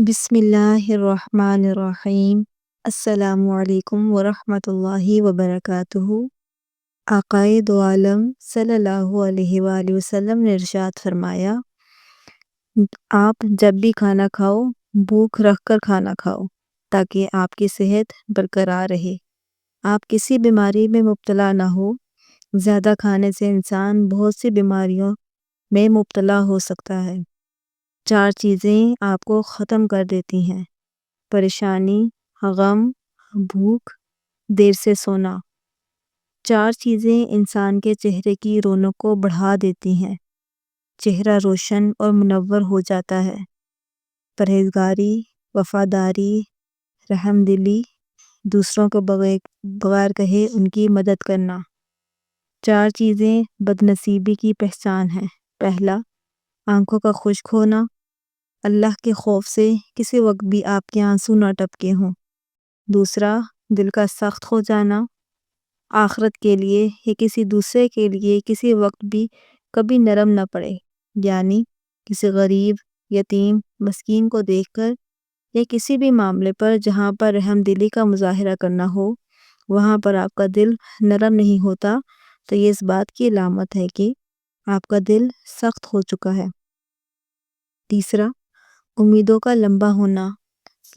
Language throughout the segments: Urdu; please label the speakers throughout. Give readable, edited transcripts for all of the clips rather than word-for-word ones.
Speaker 1: بسم اللہ الرحمن الرحیم۔ السلام علیکم ورحمۃ اللہ وبرکاتہ۔ آقائے دو عالم صلی اللہ علیہ وآلہ وسلم نے ارشاد فرمایا، آپ جب بھی کھانا کھاؤ بھوک رکھ کر کھانا کھاؤ تاکہ آپ کی صحت برقرار رہے، آپ کسی بیماری میں مبتلا نہ ہو۔ زیادہ کھانے سے انسان بہت سی بیماریوں میں مبتلا ہو سکتا ہے۔ 4 چیزیں آپ کو ختم کر دیتی ہیں: پریشانی، غم، بھوک، دیر سے سونا۔ 4 چیزیں انسان کے چہرے کی رونق کو بڑھا دیتی ہیں، چہرہ روشن اور منور ہو جاتا ہے۔ پرہیزگاری، وفاداری، رحم دلی، دوسروں کو بغیر کہے ان کی مدد کرنا۔ 4 چیزیں بدنصیبی کی پہچان ہیں۔ پہلا، آنکھوں کا خشک ہونا، اللہ کے خوف سے کسی وقت بھی آپ کے آنسو نہ ٹپکے ہوں۔ دوسرا، دل کا سخت ہو جانا، آخرت کے لیے یا کسی دوسرے کے لیے کسی وقت بھی کبھی نرم نہ پڑے، یعنی کسی غریب، یتیم، مسکین کو دیکھ کر یا کسی بھی معاملے پر جہاں پر رحم دلی کا مظاہرہ کرنا ہو وہاں پر آپ کا دل نرم نہیں ہوتا تو یہ اس بات کی علامت ہے کہ آپ کا دل سخت ہو چکا ہے۔ تیسرا، امیدوں کا لمبا ہونا،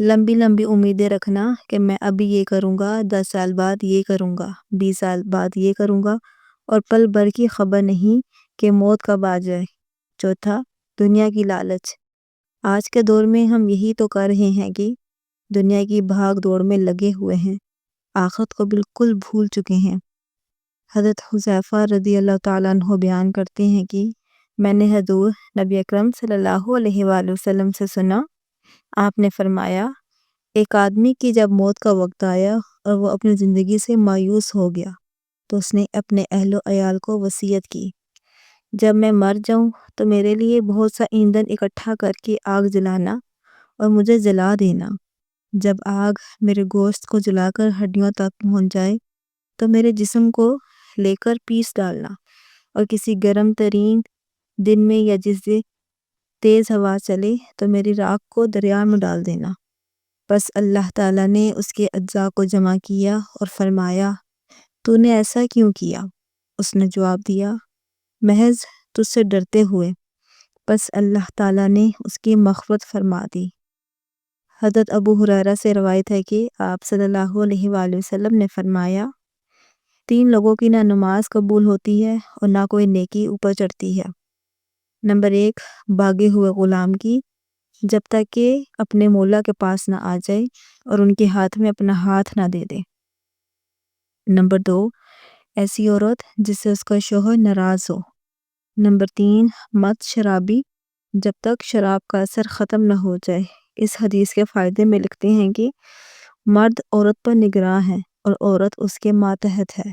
Speaker 1: لمبی لمبی امیدیں رکھنا کہ میں ابھی یہ کروں گا، 10 سال بعد یہ کروں گا، 20 سال بعد یہ کروں گا، اور پل بھر کی خبر نہیں کہ موت کب آ جائے۔ چوتھا، دنیا کی لالچ، آج کے دور میں ہم یہی تو کر رہے ہیں کہ دنیا کی بھاگ دوڑ میں لگے ہوئے ہیں، آخرت کو بالکل بھول چکے ہیں۔ حضرت حذیفہ رضی اللہ تعالیٰ عنہ بیان کرتے ہیں کہ میں نے حضور نبی اکرم صلی اللہ علیہ وآلہ وسلم سے سنا، آپ نے فرمایا، ایک آدمی کی جب موت کا وقت آیا اور وہ اپنی زندگی سے مایوس ہو گیا تو اس نے اپنے اہل و عیال کو وصیت کی، جب میں مر جاؤں تو میرے لیے بہت سا ایندھن اکٹھا کر کے آگ جلانا اور مجھے جلا دینا۔ جب آگ میرے گوشت کو جلا کر ہڈیوں تک پہنچ جائے تو میرے جسم کو لے کر پیس ڈالنا، اور کسی گرم ترین دن میں یا جس دن تیز ہوا چلے تو میری راکھ کو دریا میں ڈال دینا۔ بس اللہ تعالیٰ نے اس کے اجزاء کو جمع کیا اور فرمایا، تو نے ایسا کیوں کیا؟ اس نے جواب دیا، محض تجھ سے ڈرتے ہوئے۔ بس اللہ تعالیٰ نے اس کی مغفرت فرما دی۔ حضرت ابو ہریرہ سے روایت ہے کہ آپ صلی اللہ علیہ وآلہ وسلم نے فرمایا، 3 لوگوں کی نہ نماز قبول ہوتی ہے اور نہ کوئی نیکی اوپر چڑھتی ہے۔ نمبر 1، بھاگے ہوئے غلام کی، جب تک کہ اپنے مولا کے پاس نہ آ جائے اور ان کے ہاتھ میں اپنا ہاتھ نہ دے دے۔ نمبر 2، ایسی عورت جس سے اس کا شوہر ناراض ہو۔ نمبر 3، مت شرابی، جب تک شراب کا اثر ختم نہ ہو جائے۔ اس حدیث کے فائدے میں لکھتے ہیں کہ مرد عورت پر نگراں ہے اور عورت اس کے ماتحت ہے۔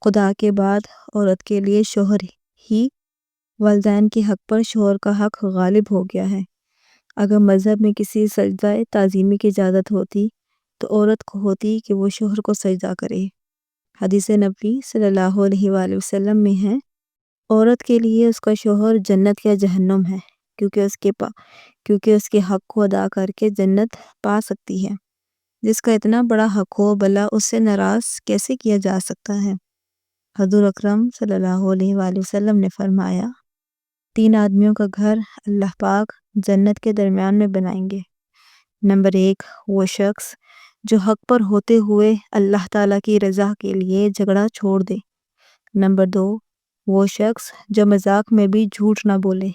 Speaker 1: خدا کے بعد عورت کے لیے شوہر ہی، والدین کے حق پر شوہر کا حق غالب ہو گیا ہے۔ اگر مذہب میں کسی سجدہ تعظیمی کی اجازت ہوتی تو عورت کو ہوتی کہ وہ شوہر کو سجدہ کرے۔ حدیث نبوی صلی اللہ علیہ وآلہ وسلم میں ہے، عورت کے لیے اس کا شوہر جنت یا جہنم ہے، کیونکہ اس کے حق کو ادا کر کے جنت پا سکتی ہے۔ جس کا اتنا بڑا حق ہو بھلا اس سے ناراض کیسے کیا جا سکتا ہے؟ حضور اکرم صلی اللہ علیہ وآلہ وسلم نے فرمایا، 3 آدمیوں کا گھر اللہ پاک جنت کے درمیان میں بنائیں گے۔ نمبر 1، وہ شخص جو حق پر ہوتے ہوئے اللہ تعالیٰ کی رضا کے لیے جھگڑا چھوڑ دے۔ نمبر 2، وہ شخص جو مذاق میں بھی جھوٹ نہ بولے۔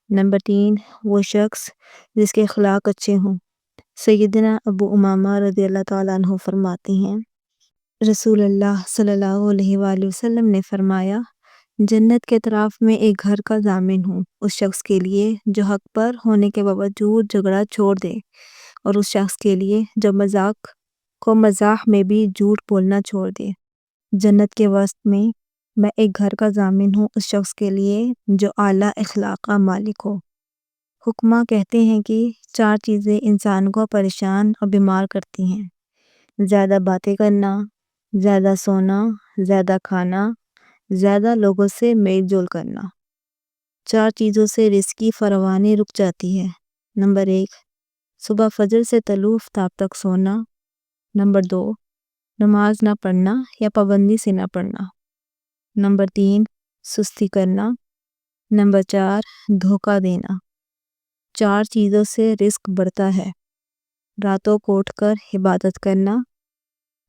Speaker 1: نمبر 3، وہ شخص جس کے اخلاق اچھے ہوں۔ سیدنا ابو امامہ رضی اللہ تعالیٰ عنہ فرماتے ہیں، رسول اللہ صلی اللہ علیہ وآلہ وسلم نے فرمایا، جنت کے اطراف میں ایک گھر کا ضامن ہوں اس شخص کے لیے جو حق پر ہونے کے باوجود جھگڑا چھوڑ دے، اور اس شخص کے لیے جو مزاح میں بھی جھوٹ بولنا چھوڑ دے۔ جنت کے وسط میں ایک گھر کا ضامن ہوں اس شخص کے لیے جو اعلیٰ اخلاق کا مالک ہو۔ حکماء کہتے ہیں کہ 4 چیزیں انسان کو پریشان اور بیمار کرتی ہیں: زیادہ باتیں کرنا، زیادہ سونا، زیادہ کھانا، زیادہ لوگوں سے میل جول کرنا۔ 4 چیزوں سے رزق کی فراوانی رک جاتی ہے۔ نمبر 1، صبح فجر سے طلوع آفتاب تک سونا۔ نمبر 2، نماز نہ پڑھنا یا پابندی سے نہ پڑھنا۔ نمبر 3، سستی کرنا۔ نمبر 4، دھوکہ دینا۔ 4 چیزوں سے رزق بڑھتا ہے: راتوں کو اٹھ کر عبادت کرنا،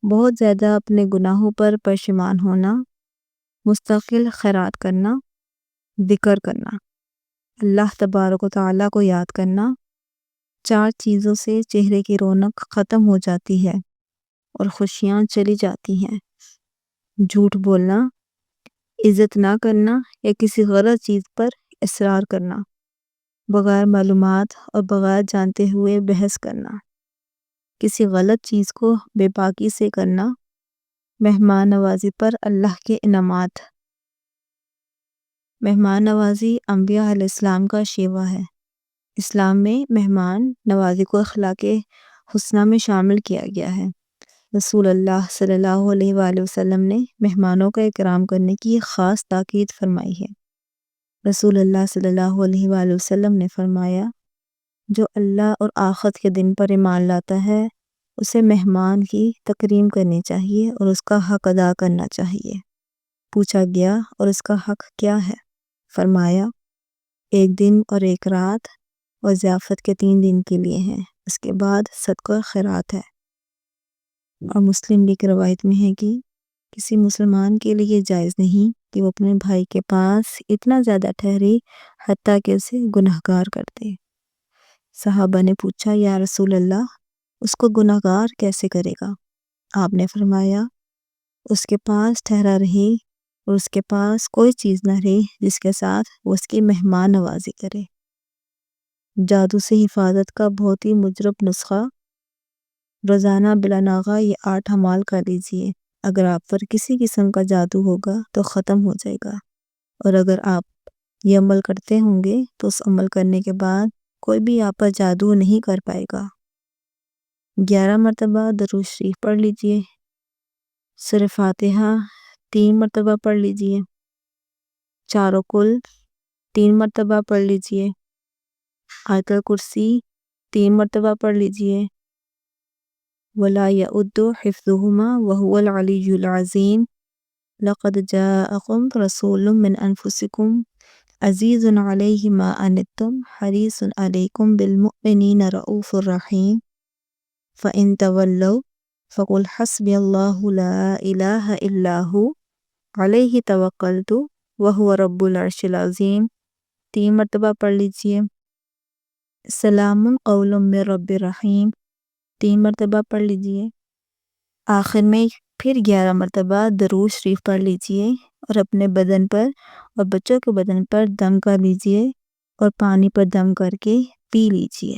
Speaker 1: بہت زیادہ اپنے گناہوں پر پشیمان ہونا، مستقل خیرات کرنا، ذکر کرنا، اللہ تبارک و تعالیٰ کو یاد کرنا۔ 4 چیزوں سے چہرے کی رونق ختم ہو جاتی ہے اور خوشیاں چلی جاتی ہیں: جھوٹ بولنا، عزت نہ کرنا یا کسی غلط چیز پر اصرار کرنا، بغیر معلومات اور بغیر جانتے ہوئے بحث کرنا، کسی غلط چیز کو بے باکی سے کرنا، مہمان نوازی پر اللہ کے انعامات۔ مہمان نوازی انبیاء علیہ السلام کا شیوا ہے۔ اسلام میں مہمان نوازی کو اخلاق حسنہ میں شامل کیا گیا ہے۔ رسول اللہ صلی اللہ علیہ وآلہ وسلم نے مہمانوں کا اکرام کرنے کی خاص تاکید فرمائی ہے۔ رسول اللہ صلی اللہ علیہ وآلہ وسلم نے فرمایا، جو اللہ اور آخرت کے دن پر ایمان لاتا ہے اسے مہمان کی تکریم کرنی چاہیے اور اس کا حق ادا کرنا چاہیے۔ پوچھا گیا، اور اس کا حق کیا ہے؟ فرمایا، 1 دن اور 1 رات اور ضیافت کے 3 دن کے لیے ہیں، اس کے بعد صدقہ خیرات ہے۔ اور مسلم کی روایت میں ہے کہ کسی مسلمان کے لیے جائز نہیں کہ وہ اپنے بھائی کے پاس اتنا زیادہ ٹھہرے حتیٰ کہ اسے گناہگار کر دے۔ صحابہ نے پوچھا، یا رسول اللہ، اس کو گناہگار کیسے کرے گا؟ آپ نے فرمایا، اس کے پاس ٹھہرا رہے اور اس کے پاس کوئی چیز نہ رہے جس کے ساتھ وہ اس کی مہمان نوازی کرے۔ جادو سے حفاظت کا بہت ہی مجرب نسخہ: روزانہ بلا ناغہ یہ 8 اعمال کر لیجئے۔ اگر آپ پر کسی قسم کا جادو ہوگا تو ختم ہو جائے گا، اور اگر آپ یہ عمل کرتے ہوں گے تو اس عمل کرنے کے بعد کوئی بھی آپ پر جادو نہیں کر پائے گا۔ 11 مرتبہ درود شریف پڑھ لیجئے۔ سورہ فاتحہ 3 مرتبہ پڑھ لیجئے۔ چاروں کل 3 مرتبہ پڑھ لیجئے۔ آیت الکرسی 3 مرتبہ پڑھ لیجئے۔ وَلَا يَؤُدُّ حِفْظُهُمَا وَهُوَ الْعَلِيُّ الْعَظِيمُ لَقَدْ جَاءَكُمْ رَسُولٌ مِّنْ أَنفُسِكُمْ عَزِيزٌ عَلَيْهِ مَا عَنِتُّمْ حَرِيصٌ عَلَيْكُمْ بِالْمُؤْمِنِينَ رَءُوفٌ رَحِيمٌ فَإِن تَوَلَّوْا فَقُلْ حَسْبِيَ اللَّهُ لَا إِلَٰهَ إِلَّا هُوَ عَلَيْهِ تَوَكَّلْتُ وَهُوَ رَبُّ الْعَرْشِ الْعَظِيمِ 3 مرتبہ پڑھ لیجئے۔ سلام قول من رب رحیم 3 مرتبہ پڑھ لیجئے۔ آخر میں پھر 11 مرتبہ درود شریف پڑھ لیجئے اور اپنے بدن پر اور بچوں کے بدن پر دم کر لیجئے اور پانی پر دم کر کے پی لیجئے۔